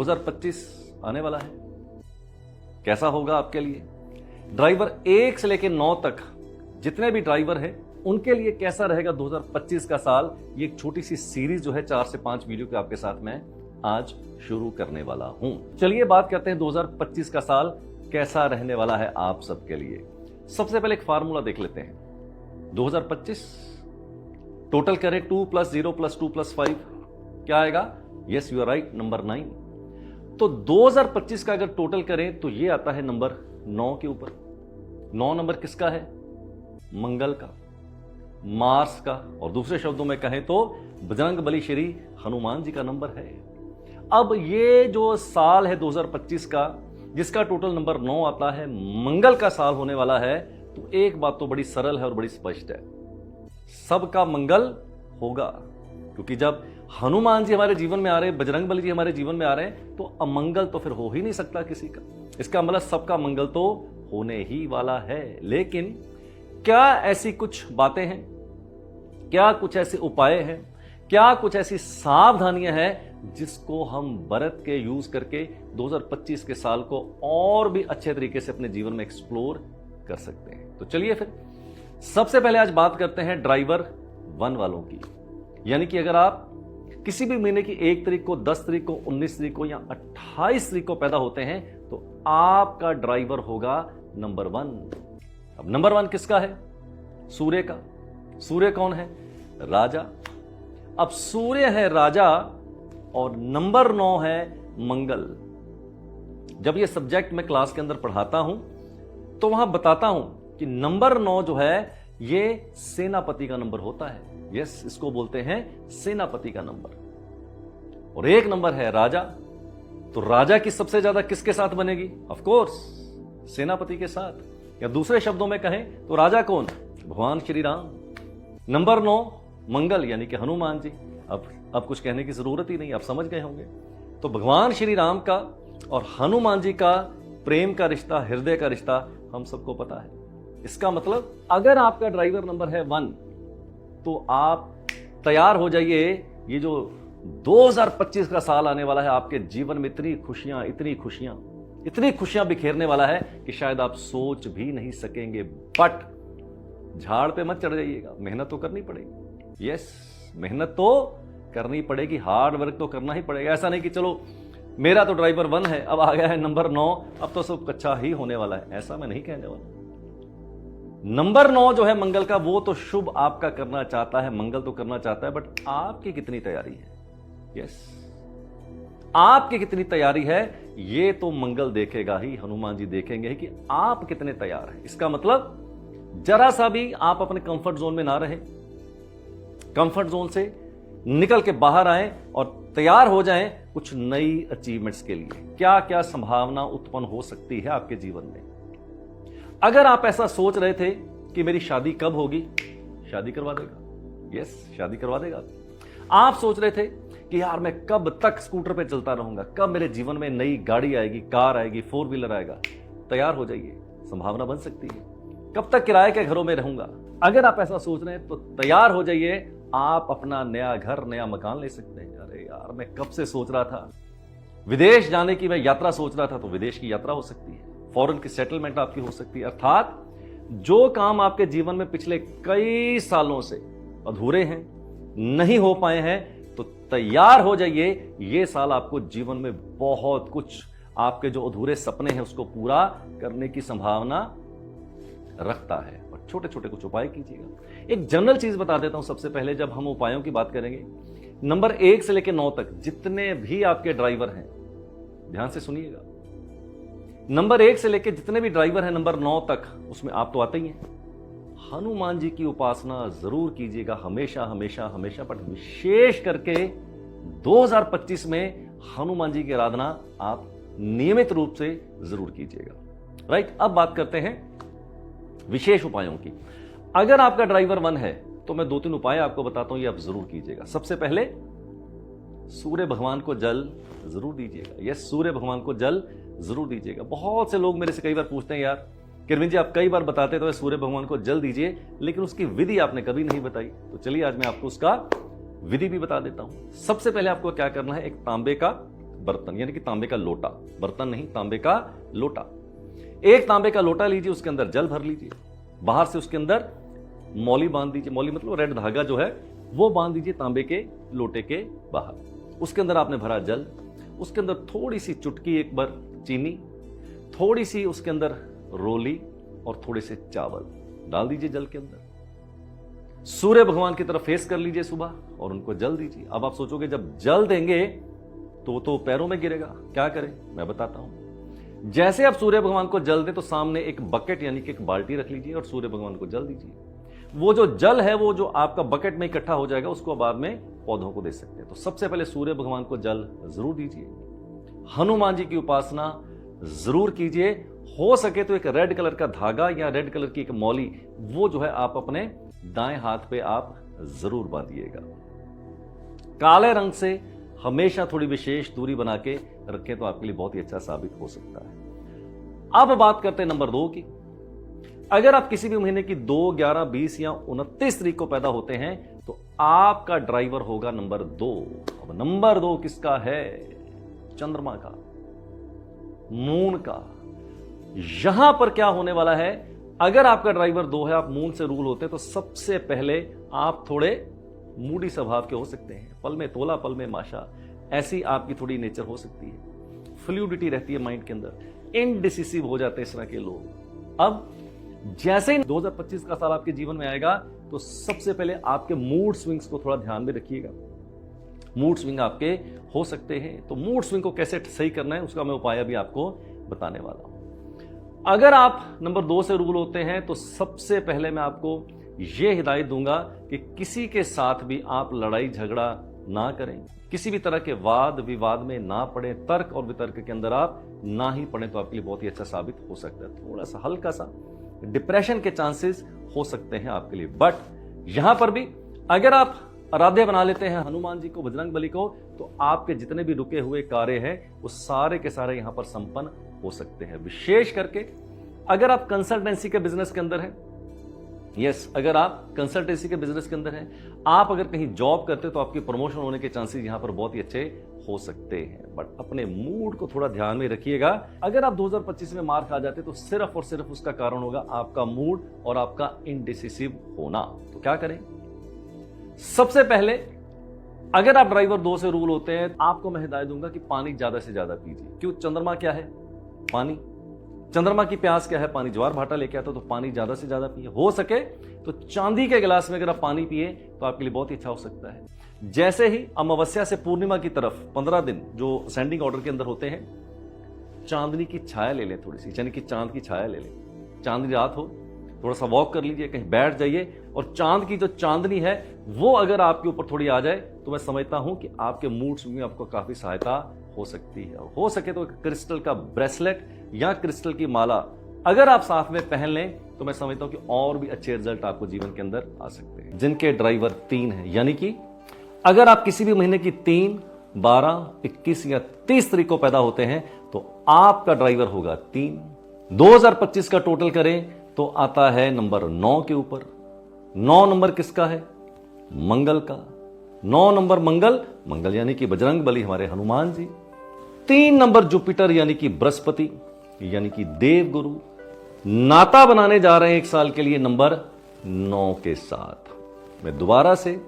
2025 आने वाला है, कैसा होगा आपके लिए? ड्राइवर 1 से लेकर 9 तक जितने भी ड्राइवर हैं उनके लिए कैसा रहेगा 2025 का साल? ये एक छोटी सी सीरीज जो है 4 से 5 वीडियो के आपके साथ मैं आज शुरू करने वाला हूं। चलिए बात करते हैं 2025 का साल कैसा रहने वाला है आप सबके लिए। सबसे पहले एक फार्मूला देख लेते हैं। 2025 टोटल करें 2 + 0 + 2 + 5 क्या आएगा? Yes you are right, number 9। तो 2025 का अगर टोटल करें तो ये आता है नंबर 9 के ऊपर। 9 नंबर किसका है? मंगल का, मार्स का, और दूसरे शब्दों में कहें तो बजरंगबली श्री हनुमान जी का नंबर है। अब ये जो साल है 2025 का जिसका टोटल नंबर 9 आता है, मंगल का साल होने वाला है, तो एक बात तो बड़ी सरल है और बड़ी स्पष्ट है, सबका मंगल होगा। क्योंकि जब हनुमान जी हमारे जीवन में आ रहे हैं, बजरंगबली जी हमारे जीवन में आ रहे हैं, तो अमंगल तो फिर हो ही नहीं सकता किसी का। इसका मतलब सबका मंगल तो होने ही वाला है। लेकिन क्या ऐसी कुछ बातें हैं, क्या कुछ ऐसे उपाय हैं, क्या कुछ ऐसी सावधानियां हैं जिसको हम बरत के यूज करके 2025 के साल को और भी अच्छे तरीके से अपने जीवन में एक्सप्लोर कर सकते हैं? तो चलिए फिर सबसे पहले आज बात करते हैं ड्राइवर 1 वालों की। यानी कि अगर आप किसी भी महीने की 1 तारीख को, 10 तारीख को, 19 तारीख को या 28 तारीख को पैदा होते हैं तो आपका ड्राइवर होगा नंबर 1। अब नंबर 1 किसका है? सूर्य का। सूर्य कौन है? राजा। अब सूर्य है राजा और नंबर 9 है मंगल। जब ये सब्जेक्ट मैं क्लास के अंदर पढ़ाता हूं तो वहां बताता हूं कि नंबर 9 जो है ये सेनापति का नंबर होता है। यस, इसको बोलते हैं सेनापति का नंबर। और एक नंबर है राजा, तो राजा की सबसे ज्यादा किसके साथ बनेगी? ऑफ कोर्स सेनापति के साथ। या दूसरे शब्दों में कहें तो राजा कौन? भगवान श्री राम। नंबर 9 मंगल यानी कि हनुमान जी। अब कुछ कहने की जरूरत ही नहीं, आप समझ गए होंगे। तो भगवान श्री राम का और हनुमान जी का प्रेम का रिश्ता, हृदय का रिश्ता हम सबको पता है। इसका मतलब अगर आपका ड्राइवर नंबर है 1 तो आप तैयार हो जाइए। ये जो 2025 का साल आने वाला है आपके जीवन में इतनी खुशियां बिखेरने वाला है कि शायद आप सोच भी नहीं सकेंगे। बट झाड़ पे मत चढ़ जाइएगा, मेहनत तो करनी पड़ेगी। यस, मेहनत तो करनी पड़ेगी, हार्ड वर्क तो करना ही पड़ेगा। ऐसा नहीं कि चलो मेरा तो ड्राइवर 1 है, अब आ गया है नंबर 9, अब तो सब कच्चा ही होने वाला है। ऐसा मैं नहीं कहने वाला। नंबर 9 जो है मंगल का, वो तो शुभ आपका करना चाहता है, मंगल तो करना चाहता है, बट आपकी कितनी तैयारी है? यस, आपकी कितनी तैयारी है ये तो मंगल देखेगा ही, हनुमान जी देखेंगे कि आप कितने तैयार हैं। इसका मतलब जरा सा भी आप अपने कंफर्ट जोन में ना रहे, कंफर्ट जोन से निकल के बाहर आए और तैयार हो जाएं कुछ नई अचीवमेंट्स के लिए। क्या क्या संभावना उत्पन्न हो सकती है आपके जीवन में? अगर आप ऐसा सोच रहे थे कि मेरी शादी कब होगी, शादी करवा देगा। यस, शादी करवा देगा। आप सोच रहे थे कि यार मैं कब तक स्कूटर पे चलता रहूंगा, कब मेरे जीवन में नई गाड़ी आएगी, कार आएगी, 4 व्हीलर आएगा। तैयार हो जाइए, संभावना बन सकती है। कब तक किराए के घरों में रहूंगा, अगर आप ऐसा सोच रहे हैं तो तैयार हो जाइए, आप अपना नया घर, नया मकान ले सकते हैं। अरे यार मैं कब से सोच रहा था विदेश जाने की, मैं यात्रा सोच रहा था, तो विदेश की यात्रा हो सकती है, फॉरेन की सेटलमेंट आपकी हो सकती है। अर्थात जो काम आपके जीवन में पिछले कई सालों से अधूरे हैं, नहीं हो पाए हैं, तो तैयार हो जाइए। ये साल आपको जीवन में बहुत कुछ, आपके जो अधूरे सपने हैं उसको पूरा करने की संभावना रखता है। और छोटे छोटे कुछ उपाय कीजिएगा। एक जनरल चीज बता देता हूं सबसे पहले, जब हम उपायों की बात करेंगे, नंबर 1 से लेकर 9 तक जितने भी आपके ड्राइवर हैं, ध्यान से सुनिएगा, नंबर 1 से लेकर जितने भी ड्राइवर हैं नंबर 9 तक, उसमें आप तो आते ही हैं। हनुमान जी की उपासना जरूर कीजिएगा, हमेशा हमेशा हमेशा। बट विशेष करके 2025 में हनुमान जी की आराधना आप नियमित रूप से जरूर कीजिएगा। राइट, अब बात करते हैं विशेष उपायों की। अगर आपका ड्राइवर 1 है तो मैं 2-3 उपाय आपको बताता हूं, ये आप जरूर कीजिएगा। सबसे पहले सूर्य भगवान को जल जरूर दीजिएगा। यस, सूर्य भगवान को जल जरूर दीजिएगा। बहुत से लोग मेरे से कई बार पूछते हैं, यार किरविन जी आप कई बार बताते तो सूर्य भगवान को जल दीजिए, लेकिन उसकी विधि आपने कभी नहीं बताई। तो चलिए आज मैं आपको उसका विधि भी बता देता हूं। सबसे पहले आपको क्या करना है, एक तांबे का बर्तन यानी कि तांबे का लोटा, बर्तन नहीं तांबे का लोटा। एक तांबे का लोटा लीजिए, उसके अंदर जल भर लीजिए, बाहर से उसके अंदर मौली बांध दीजिए, मौली मतलब रेड धागा जो है वो बांध दीजिए तांबे के लोटे के बाहर। उसके अंदर आपने भरा जल, उसके अंदर थोड़ी सी चुटकी एक बार चीनी, थोड़ी सी उसके अंदर रोली और थोड़े से चावल डाल दीजिए जल के अंदर। सूर्य भगवान की तरफ फेस कर लीजिए सुबह और उनको जल दीजिए। अब आप सोचोगे जब जल देंगे तो पैरों में गिरेगा, क्या करें मैं बताता हूं। जैसे आप सूर्य भगवान को जल दें तो सामने एक बकेट यानी कि एक बाल्टी रख लीजिए और सूर्य भगवान को जल दीजिए। वो जो जल है वो जो आपका बकेट में इकट्ठा हो जाएगा उसको बाद में पौधों को दे सकते हैं। तो सबसे पहले सूर्य भगवान को जल जरूर दीजिए। हनुमान जी की उपासना जरूर कीजिए। हो सके तो एक रेड कलर का धागा या रेड कलर की एक मौली वो जो है आप अपने दाएं हाथ पे आप जरूर बांधिएगा। काले रंग से हमेशा थोड़ी विशेष दूरी बना के रखें तो आपके लिए बहुत ही अच्छा साबित हो सकता है। अब बात करते हैं नंबर 2 की। अगर आप किसी भी महीने की 2, 11, 20 या 29 तारीख को पैदा होते हैं तो आपका ड्राइवर होगा नंबर 2। अब नंबर 2 किसका है? चंद्रमा का, मून का। यहां पर क्या होने वाला है, अगर आपका ड्राइवर 2 है, आप मून से रूल होते हैं तो सबसे पहले आप थोड़े मूडी स्वभाव के हो सकते हैं। पल में तोला पल में माशा, ऐसी आपकी थोड़ी नेचर हो सकती है। फ्लूइडिटी रहती है माइंड के अंदर, इनडिसिसिव हो जाते हैं इस तरह के लोग। अब जैसे ही 2025 का साल आपके जीवन में आएगा तो सबसे पहले आपके मूड स्विंग्स को थोड़ा ध्यान में रखिएगा। मूड स्विंग आपके हो सकते हैं, तो मूड स्विंग को कैसे सही करना है उसका मैं उपाय अभी आपको बताने वाला हूं। अगर आप नंबर 2 से रूल होते हैं तो सबसे पहले मैं आपको यह हिदायत दूंगा कि किसी के साथ भी आप लड़ाई झगड़ा ना करें, किसी भी तरह के वाद विवाद में ना पड़े, तर्क और वितर्क के अंदर आप ना ही पड़े तो आपके लिए बहुत ही अच्छा साबित हो सकता है। थोड़ा सा हल्का सा डिप्रेशन के चांसेस हो सकते हैं आपके लिए। बट यहां पर भी अगर आप आराध्य बना लेते हैं हनुमान जी को, बजरंग बली को, तो आपके जितने भी रुके हुए कार्य हैं वो सारे के सारे यहां पर संपन्न हो सकते हैं। विशेष करके अगर आप कंसल्टेंसी के बिजनेस के अंदर हैं, अगर आप कंसल्टेंसी के बिजनेस के अंदर हैं, आप अगर कहीं जॉब करते तो आपकी प्रमोशन होने के चांसेस यहां पर बहुत ही अच्छे हो सकते हैं। बट अपने मूड को थोड़ा ध्यान में रखिएगा। अगर आप 2025 में मार खा जाते तो सिर्फ और सिर्फ उसका कारण होगा आपका मूड और आपका इनडिसिसिव होना। तो क्या करें? सबसे पहले अगर आप ड्राइवर 2 से रूल होते हैं, आपको मैं हिदायत दूंगा कि पानी ज्यादा से ज्यादा पीजिए। क्यों? चंद्रमा क्या है? पानी। चंद्रमा की प्यास क्या है? पानी। ज्वार भाटा लेके आता तो पानी ज्यादा से ज्यादा पिए। हो सके तो चांदी के गिलास में अगर आप पानी पिए तो आपके लिए बहुत ही अच्छा हो सकता है। जैसे ही अमावस्या से पूर्णिमा की तरफ 15 दिन जो सेंडिंग ऑर्डर के अंदर होते हैं, चांदनी की छाया ले लें, थोड़ी सी यानी कि चांद की छाया ले लें। चांदनी रात हो, थोड़ा सा वॉक कर लीजिए, कहीं बैठ जाइए और चांद की जो चांदनी है वो अगर आपके ऊपर थोड़ी आ जाए तो मैं समझता हूं कि आपके मूड्स में आपको काफी सहायता हो सकती है। हो सके तो क्रिस्टल का ब्रेसलेट या क्रिस्टल की माला अगर आप साथ में पहन लें तो मैं समझता हूं कि और भी अच्छे रिजल्ट आपको जीवन के अंदर आ सकते हैं। जिनके ड्राइवर 3 है, यानी कि अगर आप किसी भी महीने की 3, 12, 21 या 30 तारीख को पैदा होते हैं तो आपका ड्राइवर होगा 3। 2025 का टोटल करें तो आता है नंबर 9 के ऊपर। 9 नंबर किसका है? मंगल का। 9 नंबर मंगल यानी कि बजरंग बली हमारे हनुमान जी। 3 नंबर जुपिटर यानी कि बृहस्पति यानी कि देव गुरु नाता बनाने जा रहे हैं 1 साल के लिए नंबर 9 के साथ। मैं दोबारा से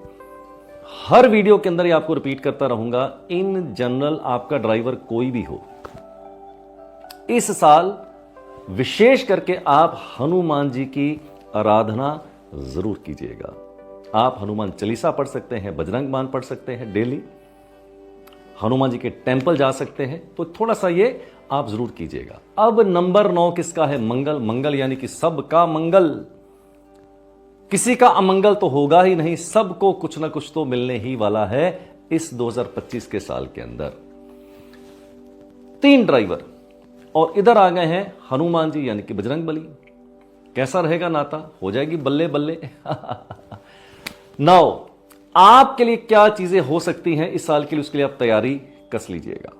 हर वीडियो के अंदर ये आपको रिपीट करता रहूंगा, इन जनरल आपका ड्राइवर कोई भी हो, इस साल विशेष करके आप हनुमान जी की आराधना जरूर कीजिएगा। आप हनुमान चालीसा पढ़ सकते हैं, बजरंग बाण पढ़ सकते हैं, डेली हनुमान जी के टेंपल जा सकते हैं, तो थोड़ा सा ये आप जरूर कीजिएगा। अब नंबर 9 किसका है? मंगल यानी कि सबका मंगल। किसी का अमंगल तो होगा ही नहीं, सबको कुछ ना कुछ तो मिलने ही वाला है इस 2025 के साल के अंदर। 3 ड्राइवर और इधर आ गए हैं हनुमान जी यानी कि बजरंग बली। कैसा रहेगा नाता? हो जाएगी बल्ले बल्ले। नाउ आपके लिए क्या चीजें हो सकती हैं इस साल के लिए, उसके लिए आप तैयारी कस लीजिएगा।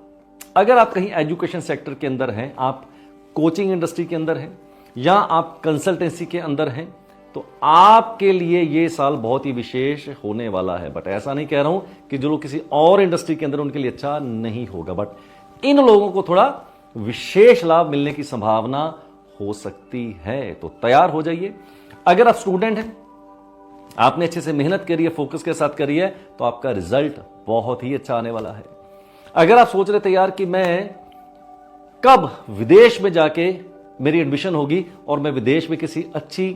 अगर आप कहीं एजुकेशन सेक्टर के अंदर हैं, आप कोचिंग इंडस्ट्री के अंदर हैं या आप कंसल्टेंसी के अंदर हैं, तो आपके लिए ये साल बहुत ही विशेष होने वाला है। बट ऐसा नहीं कह रहा हूं कि जो लोग किसी और इंडस्ट्री के अंदर उनके लिए अच्छा नहीं होगा, बट इन लोगों को थोड़ा विशेष लाभ मिलने की संभावना हो सकती है। तो तैयार हो जाइए। अगर आप स्टूडेंट हैं, आपने अच्छे से मेहनत करी है, फोकस के साथ करी है, तो आपका रिजल्ट बहुत ही अच्छा आने वाला है। अगर आप सोच रहे थे यार कि मैं कब विदेश में जाके मेरी एडमिशन होगी और मैं विदेश में किसी अच्छी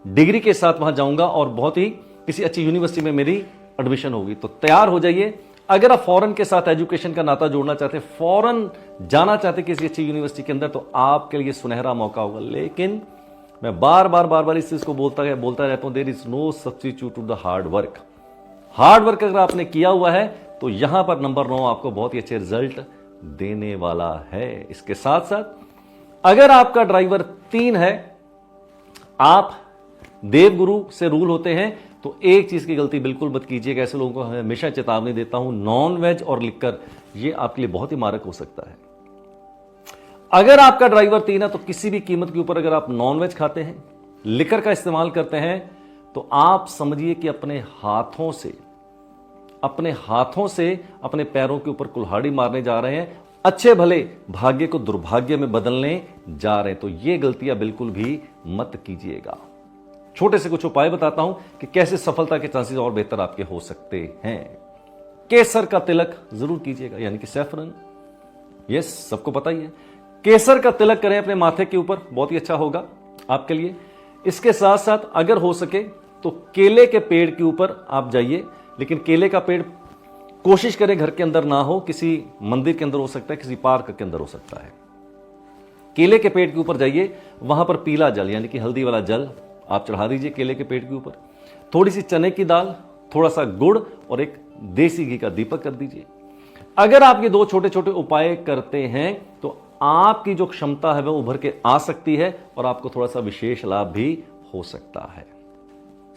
डिग्री के साथ वहां जाऊंगा और बहुत ही किसी अच्छी यूनिवर्सिटी में मेरी एडमिशन होगी, तो तैयार हो जाइए। अगर आप फॉरेन के साथ एजुकेशन का नाता जोड़ना चाहते हैं, फॉरेन जाना चाहते हैं किसी अच्छी यूनिवर्सिटी के अंदर, तो आपके लिए सुनहरा मौका होगा। लेकिन मैं बार बार इस चीज को बोलता रहता हूं, there is no substitute to the hard work. Hard work अगर आपने किया हुआ है तो यहां पर नंबर 9 आपको बहुत ही अच्छे रिजल्ट देने वाला है। इसके साथ साथ अगर आपका ड्राइवर 3 है, आप देवगुरु से रूल होते हैं, तो एक चीज की गलती बिल्कुल मत कीजिएगा। ऐसे लोगों को हमेशा चेतावनी देता हूं, नॉन वेज और लिकर ये आपके लिए बहुत ही मारक हो सकता है। अगर आपका ड्राइवर 3 है तो किसी भी कीमत के ऊपर अगर आप नॉन वेज खाते हैं, लिकर का इस्तेमाल करते हैं, तो आप समझिए कि अपने हाथों से अपने पैरों के ऊपर कुल्हाड़ी मारने जा रहे हैं, अच्छे भले भाग्य को दुर्भाग्य में बदलने जा रहे हैं। तो ये गलतियां बिल्कुल भी मत कीजिएगा। छोटे से कुछ उपाय बताता हूं कि कैसे सफलता के चांसेस और बेहतर आपके हो सकते हैं। केसर का तिलक जरूर कीजिएगा, यानी कि सैफरन। यस, सबको पता ही है। केसर का तिलक करें अपने माथे के ऊपर, बहुत ही अच्छा होगा आपके लिए। इसके साथ साथ अगर हो सके तो केले के पेड़ के ऊपर आप जाइए, लेकिन केले का पेड़ कोशिश करें घर के अंदर ना हो, किसी मंदिर के अंदर हो सकता है, किसी पार्क के अंदर हो सकता है। केले के पेड़ के ऊपर जाइए, वहां पर पीला जल यानी कि हल्दी वाला जल आप चढ़ा दीजिए केले के पेड़ के ऊपर। थोड़ी सी चने की दाल, थोड़ा सा गुड़ और एक देसी घी का दीपक कर दीजिए। अगर आप ये 2 छोटे छोटे उपाय करते हैं तो आपकी जो क्षमता है वह उभर के आ सकती है और आपको थोड़ा सा विशेष लाभ भी हो सकता है।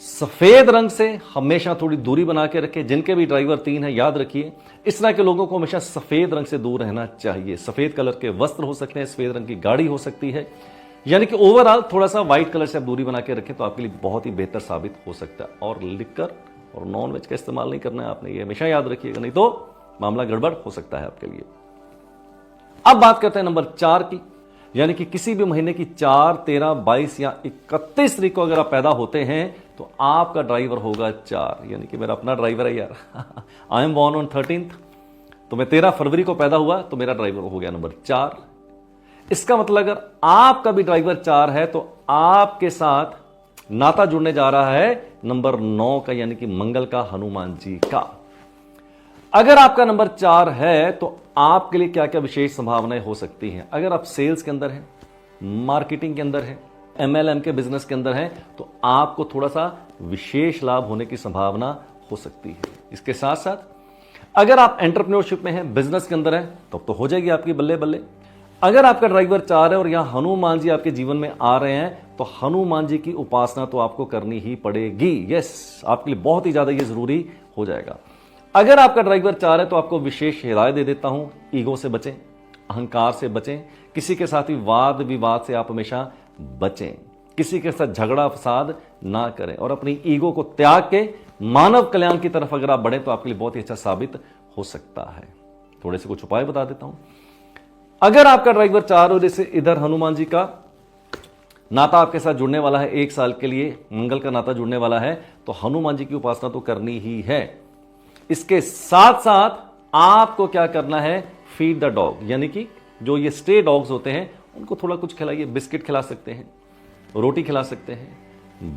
सफेद रंग से हमेशा थोड़ी दूरी बना के रखें। जिनके भी ड्राइवर 3 है, याद रखिए इस तरह के लोगों को हमेशा सफेद रंग से दूर रहना चाहिए। सफेद कलर के वस्त्र हो सकते हैं, सफेद रंग की गाड़ी हो सकती है, यानी कि ओवरऑल थोड़ा सा व्हाइट कलर से आप दूरी बना के रखें तो आपके लिए बहुत ही बेहतर साबित हो सकता है। और लिकर और नॉन वेज का इस्तेमाल नहीं करना है आपने, ये हमेशा याद रखिएगा, नहीं तो मामला गड़बड़ हो सकता है आपके लिए। अब बात करते हैं नंबर 4 की, यानी कि किसी भी महीने की 4, 13, 22 या 31 तारीख को अगर आप पैदा होते हैं तो आपका ड्राइवर होगा 4, यानी कि मेरा अपना ड्राइवर है यार। I am born on 13th, तो मैं 13 फरवरी को पैदा हुआ, तो मेरा ड्राइवर हो गया नंबर 4। इसका मतलब अगर आपका भी ड्राइवर 4 है तो आपके साथ नाता जुड़ने जा रहा है नंबर 9 का, यानी कि मंगल का, हनुमान जी का। अगर आपका नंबर 4 है तो आपके लिए क्या क्या विशेष संभावनाएं हो सकती हैं। अगर आप सेल्स के अंदर हैं, मार्केटिंग के अंदर हैं, MLM के बिजनेस के अंदर हैं, तो आपको थोड़ा सा विशेष लाभ होने की संभावना हो सकती है। इसके साथ साथ अगर आप एंटरप्रेन्योरशिप में हैं, बिजनेस के अंदर हैं, तब तो हो जाएगी आपकी बल्ले बल्ले। अगर आपका ड्राइवर 4 है और यहां हनुमान जी आपके जीवन में आ रहे हैं तो हनुमान जी की उपासना तो आपको करनी ही पड़ेगी। यस, आपके लिए बहुत ही ज्यादा ये जरूरी हो जाएगा। अगर आपका ड्राइवर 4 है तो आपको विशेष हिदायत दे देता हूं, ईगो से बचें, अहंकार से बचें, किसी के साथ भी वाद विवाद से आप हमेशा बचें, किसी के साथ झगड़ा फसाद ना करें और अपनी ईगो को त्याग के मानव कल्याण की तरफ अगर आप बढ़े तो आपके लिए बहुत ही अच्छा साबित हो सकता है। थोड़े से कुछ उपाय बता देता हूं। अगर आपका ड्राइवर 4 और जैसे इधर हनुमान जी का नाता आपके साथ जुड़ने वाला है, 1 साल के लिए मंगल का नाता जुड़ने वाला है, तो हनुमान जी की उपासना तो करनी ही है। इसके साथ साथ आपको क्या करना है, फीड द डॉग, यानी कि जो ये स्टे डॉग्स होते हैं उनको थोड़ा कुछ खिलाइए। बिस्किट खिला सकते हैं, रोटी खिला सकते हैं,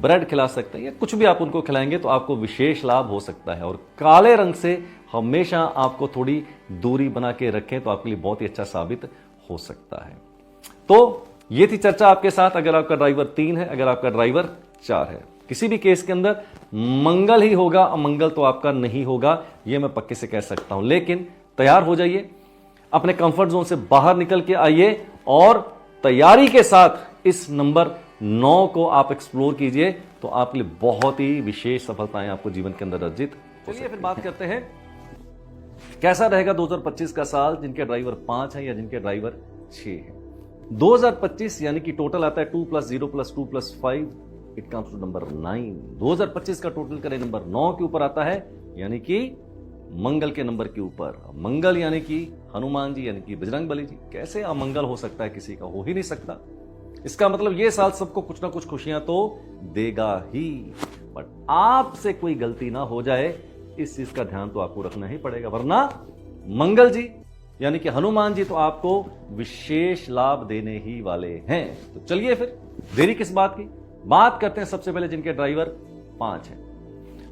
ब्रेड खिला सकते हैं, या कुछ भी आप उनको खिलाएंगे तो आपको विशेष लाभ हो सकता है। और काले रंग से हमेशा आपको थोड़ी दूरी बना के रखें तो आपके लिए बहुत ही अच्छा साबित हो सकता है। तो ये थी चर्चा आपके साथ। अगर आपका ड्राइवर 3 है, अगर आपका ड्राइवर 4 है, किसी भी केस के अंदर मंगल ही होगा, अमंगल तो आपका नहीं होगा, यह मैं पक्के से कह सकता हूं। लेकिन तैयार हो जाइए, अपने कंफर्ट जोन से बाहर निकल के आइए और तैयारी के साथ इस नंबर 9 को आप एक्सप्लोर कीजिए, तो आपके लिए बहुत ही विशेष सफलताएं आपको जीवन के अंदर अर्जित हो। चलिए फिर बात करते हैं कैसा रहेगा 2025 का साल जिनके ड्राइवर 5 है या जिनके ड्राइवर 6 है। 2025 यानी कि टोटल आता है 2 + 0 + 2 + 5, इट कम्स टू नंबर 9। 2025 का टोटल करें नंबर 9 के ऊपर आता है, यानी कि मंगल के नंबर के ऊपर। मंगल यानी कि हनुमान जी यानी कि बजरंगबली जी। कैसे अमंगल हो सकता है किसी का? हो ही नहीं सकता। इसका मतलब ये साल सबको कुछ ना कुछ खुशियां तो देगा ही, बट आपसे कोई गलती ना हो जाए इस चीज का ध्यान तो आपको रखना ही पड़ेगा, वरना मंगल जी यानी कि हनुमान जी तो आपको विशेष लाभ देने ही वाले हैं। तो चलिए फिर देरी किस बात की, बात करते हैं सबसे पहले जिनके ड्राइवर 5 हैं।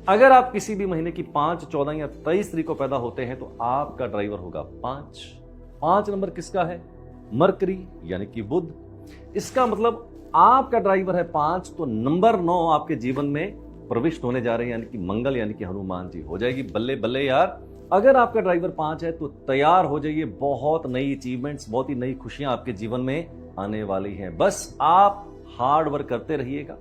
अगर आप किसी भी महीने की 5, 14 या 23 तारीख को पैदा होते हैं तो आपका ड्राइवर होगा 5। 5 नंबर किसका है? मरकरी यानी कि बुध। इसका मतलब आपका ड्राइवर है 5, तो नंबर 9 आपके जीवन में प्रविष्ट होने जा रहे हैं, यानी कि मंगल यानी कि हनुमान जी। हो जाएगी बल्ले बल्ले यार। अगर आपका ड्राइवर 5 है तो तैयार हो जाइए, बहुत नई अचीवमेंट्स, बहुत ही नई खुशियां आपके जीवन में आने वाली हैं। बस आप हार्ड वर्क करते रहिएगा,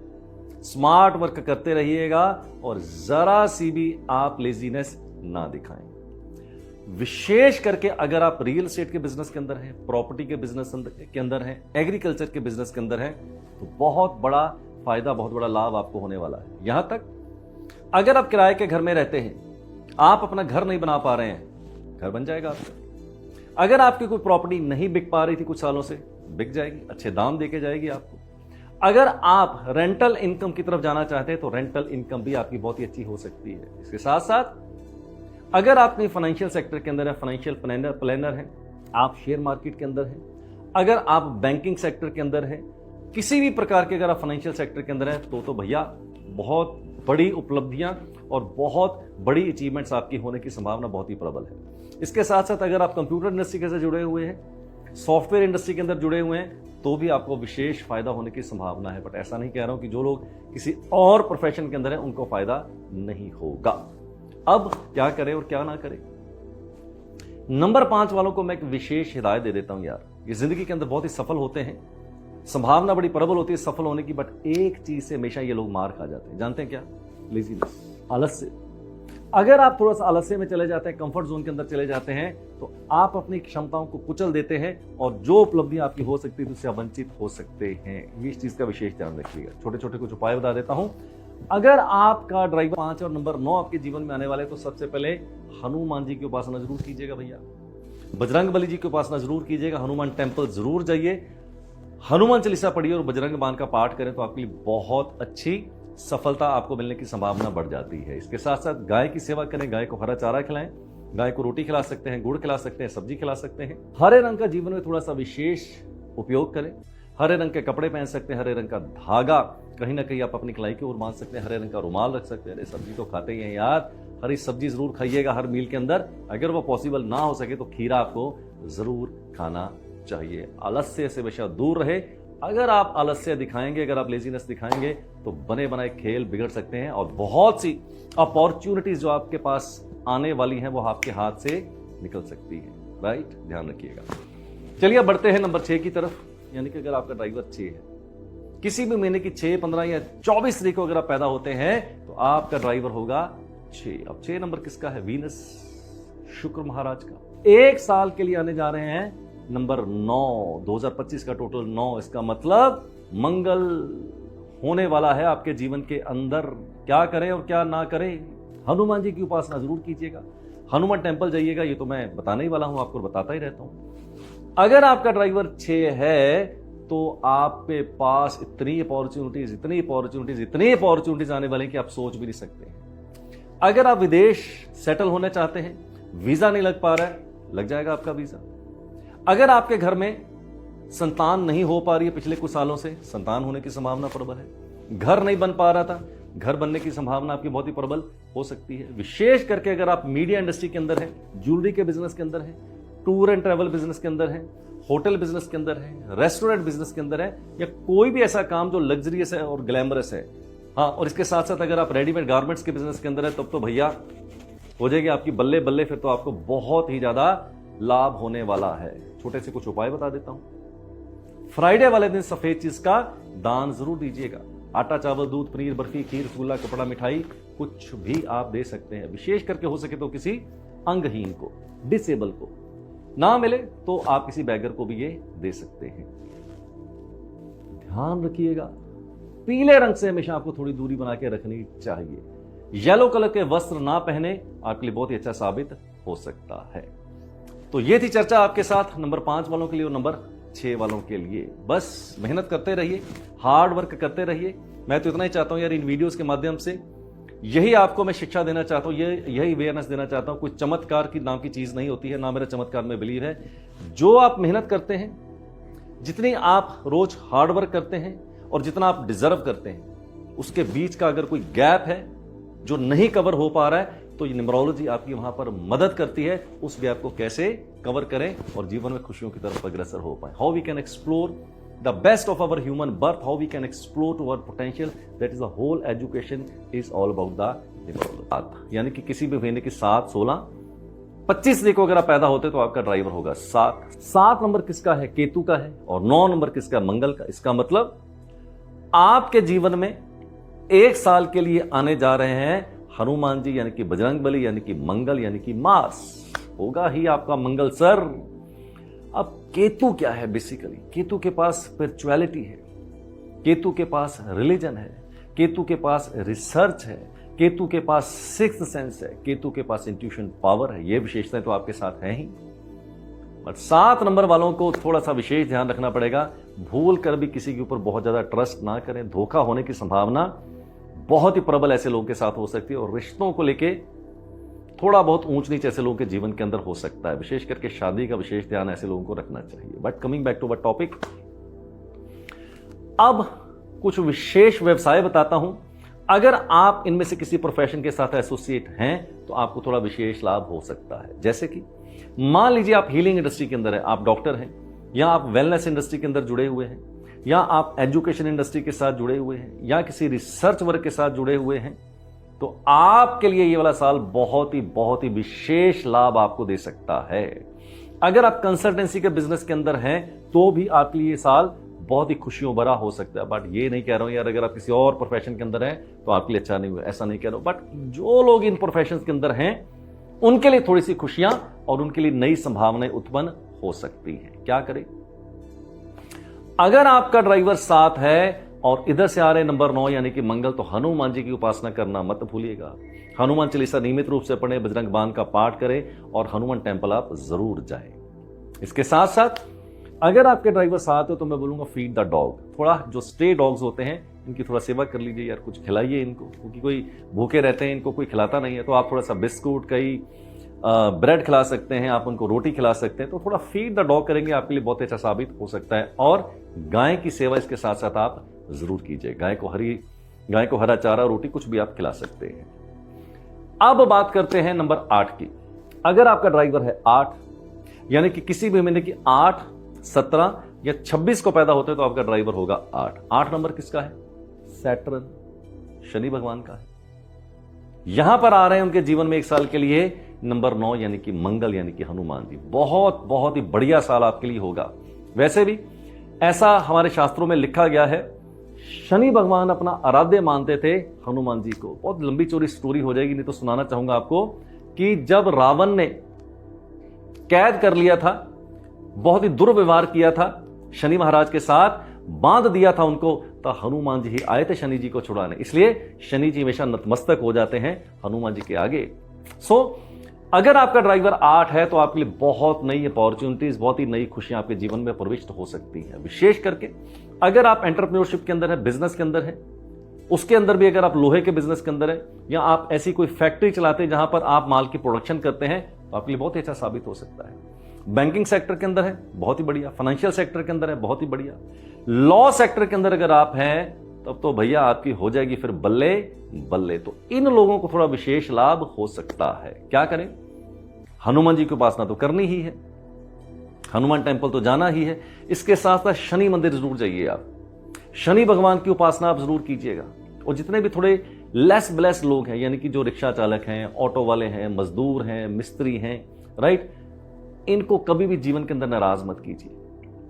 स्मार्ट वर्क करते रहिएगा और जरा सी भी आप लेजीनेस ना दिखाएं। विशेष करके अगर आप रियल एस्टेट के बिजनेस के अंदर हैं, प्रॉपर्टी के बिजनेस के अंदर हैं, एग्रीकल्चर के बिजनेस के अंदर हैं, तो बहुत बड़ा फायदा, बहुत बड़ा लाभ आपको होने वाला है। यहां तक अगर आप किराए के घर में रहते हैं, आप अपना घर नहीं बना पा रहे हैं, घर बन जाएगा आपका। अगर आपकी कोई प्रॉपर्टी नहीं बिक पा रही थी कुछ सालों से, बिक जाएगी, अच्छे दाम देके जाएगी आपको। अगर आप रेंटल इनकम की तरफ जाना चाहते हैं तो रेंटल इनकम भी आपकी बहुत ही अच्छी हो सकती है। इसके साथ साथ अगर आप कहीं फाइनेंशियल सेक्टर के अंदर है, फाइनेंशियल प्लानर हैं, आप शेयर मार्केट के अंदर हैं, अगर आप बैंकिंग सेक्टर के अंदर हैं, किसी भी प्रकार के अगर आप फाइनेंशियल सेक्टर के अंदर हैं तो भैया बहुत बड़ी उपलब्धियां और बहुत बड़ी अचीवमेंट्स आपकी होने की संभावना बहुत ही प्रबल है। इसके साथ साथ अगर आप कंप्यूटर इंडस्ट्री के साथ जुड़े हुए हैं, सॉफ्टवेयर इंडस्ट्री के अंदर जुड़े हुए हैं, तो भी आपको विशेष फायदा होने की संभावना है। बट ऐसा नहीं कह रहा हूं कि जो लोग किसी और प्रोफेशन के अंदर हैं उनको फायदा नहीं होगा। अब क्या करें और क्या ना करें, नंबर 5 वालों को मैं एक विशेष हिदायत दे देता हूं यार। ये जिंदगी के अंदर बहुत ही सफल होते हैं, संभावना बड़ी प्रबल होती है सफल होने की, बट एक चीज से हमेशा ये लोग मार खा जाते हैं। जानते हैं क्या? लेजीनेस, आलस्य। अगर आप थोड़ा सा आलस्य में चले जाते हैं, कंफर्ट जोन के अंदर चले जाते हैं, तो आप अपनी क्षमताओं को कुचल देते हैं और जो उपलब्धि आपकी हो सकती है उससे वंचित हो सकते हैं। इस चीज का विशेष ध्यान रखिएगा। छोटे छोटे कुछ उपाय बता देता हूं। अगर आपका ड्राइवर 5 और नंबर 9 आपके जीवन में आने वाले, तो सबसे पहले हनुमान जी की उपासना जरूर कीजिएगा भैया, बजरंगबली जी की उपासना जरूर कीजिएगा, हनुमान टेम्पल जरूर जाइए, हनुमान चालीसा पढ़िए और बजरंग बाण का पाठ करें तो आपके लिए बहुत अच्छी सफलता आपको मिलने की संभावना बढ़ जाती है। इसके साथ साथ गाय की सेवा करें, गाय को हरा चारा खिलाएं, गाय को रोटी खिला सकते हैं, गुड़ खिला सकते हैं, सब्जी खिला सकते हैं। हरे रंग का जीवन में थोड़ा सा विशेष उपयोग करें, हरे रंग के कपड़े पहन सकते हैं, हरे रंग का धागा कहीं ना कहीं आप अपनी कलाई की ओर बांध सकते हैं, हरे रंग का रुमाल रख सकते हैं। अरे सब्जी तो खाते ही हैं यार, हरी सब्जी जरूर खाइएगा हर मील के अंदर। अगर वो पॉसिबल ना हो सके तो खीरा आपको जरूर खाना चाहिए। आलस्य से हमेशा दूर रहे। अगर आप आलस्य दिखाएंगे, अगर आप लेजीनेस दिखाएंगे तो बने बनाए खेल बिगड़ सकते हैं और बहुत सी अपॉर्चुनिटीज जो आपके पास आने वाली हैं वो आपके हाथ से निकल सकती है। राइट, ध्यान रखिएगा। चलिए बढ़ते हैं नंबर 6 की तरफ। यानी कि अगर आपका ड्राइवर 6 है, किसी भी महीने की 6, 15 या 24 तारीख को अगर आप पैदा होते हैं तो आपका ड्राइवर होगा 6। अब 6 नंबर किसका है? वीनस, शुक्र महाराज का। 1 साल के लिए आने जा रहे हैं नंबर 9, 2025 का टोटल 9। इसका मतलब मंगल होने वाला है आपके जीवन के अंदर। क्या करें और क्या ना करें? हनुमान जी की उपासना जरूर कीजिएगा, हनुमान टेम्पल जाइएगा, ये तो मैं बताने ही वाला हूं, आपको बताता ही रहता हूं। अगर आपका ड्राइवर 6 है तो आपके पास इतनी अपॉर्चुनिटीज आने वाली कि आप सोच भी नहीं सकते हैं। अगर आप विदेश सेटल होना चाहते हैं, वीजा नहीं लग पा रहा है, लग जाएगा आपका वीजा। अगर आपके घर में संतान नहीं हो पा रही है पिछले कुछ सालों से, संतान होने की संभावना प्रबल है। घर नहीं बन पा रहा था, घर बनने की संभावना आपकी बहुत ही प्रबल हो सकती है। विशेष करके अगर आप मीडिया इंडस्ट्री के अंदर हैं, ज्वेलरी के बिजनेस के अंदर हैं, टूर एंड ट्रैवल बिजनेस के अंदर हैं, होटल बिजनेस के अंदर है, रेस्टोरेंट बिजनेस के अंदर है, या कोई भी ऐसा काम जो लग्जरियस है और ग्लैमरस है। हाँ, और इसके साथ साथ अगर आप रेडीमेड गारमेंट्स के बिजनेस के अंदर है, तब तो भैया हो जाएगी आपकी बल्ले बल्ले। फिर तो आपको बहुत ही ज्यादा लाभ होने वाला है। छोटे से कुछ उपाय बता देता हूं। फ्राइडे वाले दिन सफेद चीज का दान जरूर दीजिएगा। आटा, चावल, दूध, पनीर, बर्फी, खीर, रसगुल्ला, कपड़ा, मिठाई, कुछ भी आप दे सकते हैं। विशेष करके हो सके तो किसी अंगहीन को, डिसेबल को, ना मिले तो आप किसी बैगर को भी ये दे सकते हैं। ध्यान रखिएगा, पीले रंग से हमेशा आपको थोड़ी दूरी बना के रखनी चाहिए। येलो कलर के वस्त्र ना पहने, आपके लिए बहुत ही अच्छा साबित हो सकता है। तो ये थी चर्चा आपके साथ नंबर 5 वालों के लिए और नंबर 6 वालों के लिए। बस मेहनत करते रहिए, हार्ड वर्क करते रहिए। मैं तो इतना ही चाहता हूं यार, इन वीडियोस के माध्यम से यही आपको मैं शिक्षा देना चाहता हूं, यही अवेयरनेस देना चाहता हूं। कोई चमत्कार की नाम की चीज नहीं होती है, ना मेरा चमत्कार में बिलीव है। जो आप मेहनत करते हैं, जितनी आप रोज हार्ड वर्क करते हैं और जितना आप डिजर्व करते हैं, उसके बीच का अगर कोई गैप है जो नहीं कवर हो पा रहा है, तो ये न्यूमरोलॉजी आपकी वहां पर मदद करती है उस गैप को कैसे कवर करें और जीवन में खुशियों की तरफ अग्रसर हो पाए। How we can explore the best of our human birth, how we can explore to our potential, that is the whole education is all about the numerology. यानी कि किसी भी महीने की 7, 16, 25 तारीख को अगर आप पैदा होते तो आपका ड्राइवर होगा 7 नंबर किसका है? केतु का है। और 9 नंबर किसका? मंगल का। इसका मतलब आपके जीवन में 1 साल के लिए आने जा रहे हैं हनुमान जी, यानी कि बजरंगबली, यानी कि मंगल, यानी कि मार्स होगा ही आपका मंगल सर। अब केतु क्या है? बेसिकली केतु के पास स्पिरिचुअलिटी है, केतु के पास रिलीजन है, केतु के पास रिसर्च है, केतु के पास सिक्स्थ सेंस है, केतु के पास इंट्यूशन पावर है। ये विशेषताएं तो आपके साथ हैं ही। बट 7 नंबर वालों को थोड़ा सा विशेष ध्यान रखना पड़ेगा। भूल कर भी किसी के ऊपर बहुत ज्यादा ट्रस्ट ना करें। धोखा होने की संभावना बहुत ही प्रबल ऐसे लोगों के साथ हो सकती है और रिश्तों को लेके थोड़ा बहुत ऊंच नीच ऐसे लोगों के जीवन के अंदर हो सकता है। विशेष करके शादी का विशेष ध्यान ऐसे लोगों को रखना चाहिए। But coming back to our topic, अब कुछ विशेष व्यवसाय बताता हूं। अगर आप इनमें से किसी प्रोफेशन के साथ एसोसिएट हैं तो आपको थोड़ा विशेष लाभ हो सकता है। जैसे कि मान लीजिए आप हीलिंग इंडस्ट्री के अंदर हैं, आप डॉक्टर हैं, या आप वेलनेस इंडस्ट्री के अंदर जुड़े हुए हैं, या आप एजुकेशन इंडस्ट्री के साथ जुड़े हुए हैं, या किसी रिसर्च वर्क के साथ जुड़े हुए हैं, तो आपके लिए ये वाला साल बहुत ही विशेष लाभ आपको दे सकता है। अगर आप कंसल्टेंसी के बिजनेस के अंदर हैं तो भी आपके लिए ये साल बहुत ही खुशियों भरा हो सकता है। बट ये नहीं कह रहा हूं यार अगर आप किसी और प्रोफेशन के अंदर हैं तो आपके लिए अच्छा नहीं हुआ, ऐसा नहीं कह रहा हूं। बट जो लोग इन प्रोफेशन के अंदर हैं उनके लिए थोड़ी सी खुशियां और उनके लिए नई संभावनाएं उत्पन्न हो सकती हैं। क्या करें? अगर आपका ड्राइवर 7 है और इधर से आ रहे नंबर 9 यानी कि मंगल, तो हनुमान जी की उपासना करना मत भूलिएगा। हनुमान चालीसा नियमित रूप से पढ़ें, बजरंग बाण का पाठ करें और हनुमान टेम्पल आप जरूर जाएं। इसके साथ साथ अगर आपके ड्राइवर 7 हो तो मैं बोलूंगा फीड द डॉग। थोड़ा जो स्टे डॉग्स होते हैं इनकी थोड़ा सेवा कर लीजिए यार, कुछ खिलाइए इनको, क्योंकि कोई भूखे रहते हैं, इनको कोई खिलाता नहीं है। तो आप थोड़ा सा बिस्कुट, कई ब्रेड खिला सकते हैं, आप उनको रोटी खिला सकते हैं। तो थोड़ा फीड द डॉग करेंगे आपके लिए बहुत अच्छा साबित हो सकता है। और गाय की सेवा इसके साथ साथ आप जरूर कीजिए। गाय को हरा चारा, रोटी, कुछ भी आप खिला सकते हैं। अब बात करते हैं नंबर 8 की। अगर आपका ड्राइवर है 8 यानी कि किसी भी महीने की 8, 17 या 26 को पैदा होते हैं तो आपका ड्राइवर होगा 8 नंबर किसका है? सैटर्न, शनि भगवान का है। यहां पर आ रहे हैं उनके जीवन में 1 साल के लिए नंबर 9 यानी कि मंगल, यानी कि हनुमान जी। बहुत ही बढ़िया साल आपके लिए होगा। वैसे भी ऐसा हमारे शास्त्रों में लिखा गया है, शनि भगवान अपना आराध्य मानते थे हनुमान जी को। बहुत लंबी चौड़ी स्टोरी हो जाएगी, नहीं तो सुनाना चाहूंगा आपको कि जब रावण ने कैद कर लिया था, बहुत ही दुर्व्यवहार किया था शनि महाराज के साथ, बांध दिया था उनको, तो हनुमान जी ही आए थे शनि जी को छुड़ाने। इसलिए शनि जी हमेशा नतमस्तक हो जाते हैं हनुमान जी के आगे। अगर आपका ड्राइवर 8 है तो आपके लिए बहुत नई अपॉर्चुनिटीज, बहुत ही नई खुशियां आपके जीवन में प्रविष्ट हो सकती हैं। विशेष करके अगर आप एंटरप्रेन्योरशिप के अंदर है, बिजनेस के अंदर है, उसके अंदर भी अगर आप लोहे के बिजनेस के अंदर है, या आप ऐसी कोई फैक्ट्री चलाते हैं जहां पर आप माल की प्रोडक्शन करते हैं, तो आपके लिए बहुत ही अच्छा साबित हो सकता है। बैंकिंग सेक्टर के अंदर है, बहुत ही बढ़िया। फाइनेंशियल सेक्टर के अंदर है, बहुत ही बढ़िया। लॉ सेक्टर के अंदर अगर आप हैं तब तो भैया आपकी हो जाएगी फिर बल्ले बल्ले। तो इन लोगों को थोड़ा विशेष लाभ हो सकता है। क्या करें? हनुमान जी की उपासना तो करनी ही है, हनुमान टेम्पल तो जाना ही है। इसके साथ साथ शनि मंदिर जरूर जाइए आप, शनि भगवान की उपासना आप जरूर कीजिएगा। और जितने भी थोड़े लेस ब्लेस लोग हैं, यानी कि जो रिक्शा चालक हैं, ऑटो वाले हैं, मजदूर हैं, मिस्त्री हैं, राइट, इनको कभी भी जीवन के अंदर नाराज मत कीजिए।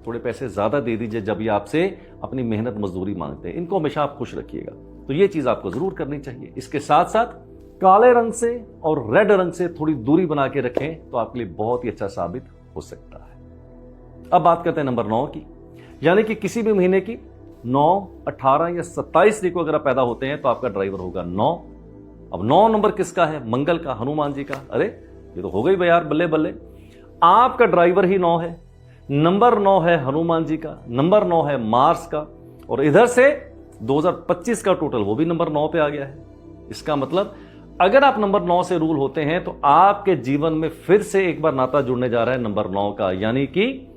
थोड़े पैसे ज्यादा दे दीजिए जब ये आपसे अपनी मेहनत मजदूरी मांगते हैं, इनको हमेशा आप खुश रखिएगा। तो ये चीज आपको जरूर करनी चाहिए। इसके साथ साथ काले रंग से और रेड रंग से थोड़ी दूरी बना के रखें तो आपके लिए बहुत ही अच्छा साबित हो सकता है। अब बात करते हैं नंबर 9 की, यानी कि किसी भी महीने की 9, 18 या 27 तारीख को अगर आप पैदा होते हैं तो आपका ड्राइवर होगा 9। अब 9 नंबर किसका है? मंगल का, हनुमान जी का। अरे ये तो हो गई भाई यार, बल्ले बल्ले। आपका ड्राइवर ही 9 है, नंबर 9 है हनुमान जी का, नंबर 9 है मार्स का, और इधर से 2025 का टोटल वो भी नंबर 9 पे आ गया है। इसका मतलब अगर आप नंबर 9 से रूल होते हैं तो आपके जीवन में फिर से एक बार नाता जुड़ने जा रहा है नंबर 9 का, यानी कि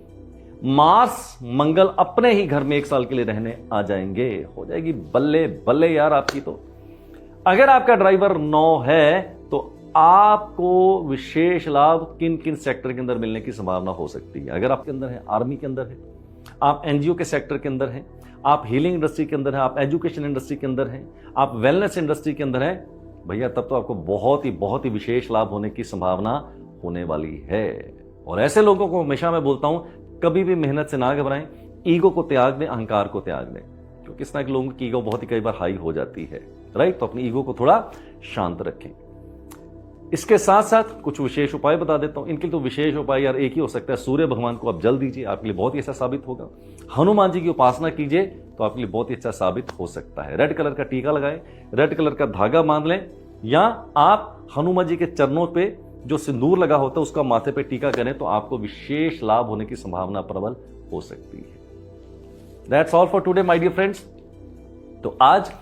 मार्स मंगल अपने ही घर में 1 साल के लिए रहने आ जाएंगे। हो जाएगी बल्ले बल्ले यार आपकी। तो अगर आपका ड्राइवर 9 है तो आपको विशेष लाभ किन किन सेक्टर के अंदर मिलने की संभावना हो सकती है? अगर आपके अंदर है, आर्मी के अंदर है, आप एनजीओ के सेक्टर के अंदर हैं, आप हीलिंग इंडस्ट्री के अंदर हैं, आप एजुकेशन इंडस्ट्री के अंदर हैं, आप वेलनेस इंडस्ट्री के अंदर हैं, भैया तब तो आपको बहुत ही विशेष लाभ होने की संभावना होने वाली है। और ऐसे लोगों को हमेशा मैं बोलता हूं, कभी भी मेहनत से ना घबराएं, ईगो को त्याग दें, अहंकार को त्याग दें, क्योंकि इस तरह के लोगों की ईगो बहुत ही कई बार हाई हो जाती है, राइट? तो अपनी ईगो को थोड़ा शांत रखें। इसके साथ साथ कुछ विशेष उपाय बता देता हूं। इनके तो विशेष उपाय यार एक ही हो सकता है, सूर्य भगवान को आप जल दीजिए, आपके लिए बहुत ही अच्छा साबित होगा। हनुमान जी की उपासना कीजिए तो आपके लिए बहुत ही अच्छा साबित हो सकता है। रेड कलर का टीका लगाएं, रेड कलर का धागा बांध लें, या आप हनुमान जी के चरणों पे जो सिंदूर लगा होता है उसका माथे पे टीका करें तो आपको विशेष लाभ होने की संभावना प्रबल हो सकती है। That's all for today my dear friends. तो आज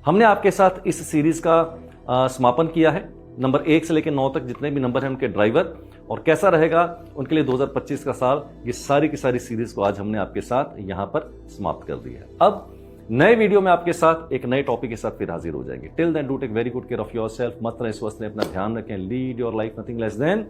हमने आपके साथ इस सीरीज का समापन किया है। नंबर 1 से लेकर 9 तक जितने भी नंबर हैं उनके ड्राइवर और कैसा रहेगा उनके लिए 2025 का साल, ये सारी की सारी सीरीज को आज हमने आपके साथ यहां पर समाप्त कर दिया है। अब नए वीडियो में आपके साथ एक नए टॉपिक के साथ फिर हाजिर हो जाएंगे। Till then do take very good care of yourself. मत रहे स्वस्थ रहें, अपना ध्यान रखें। Lead your life nothing less then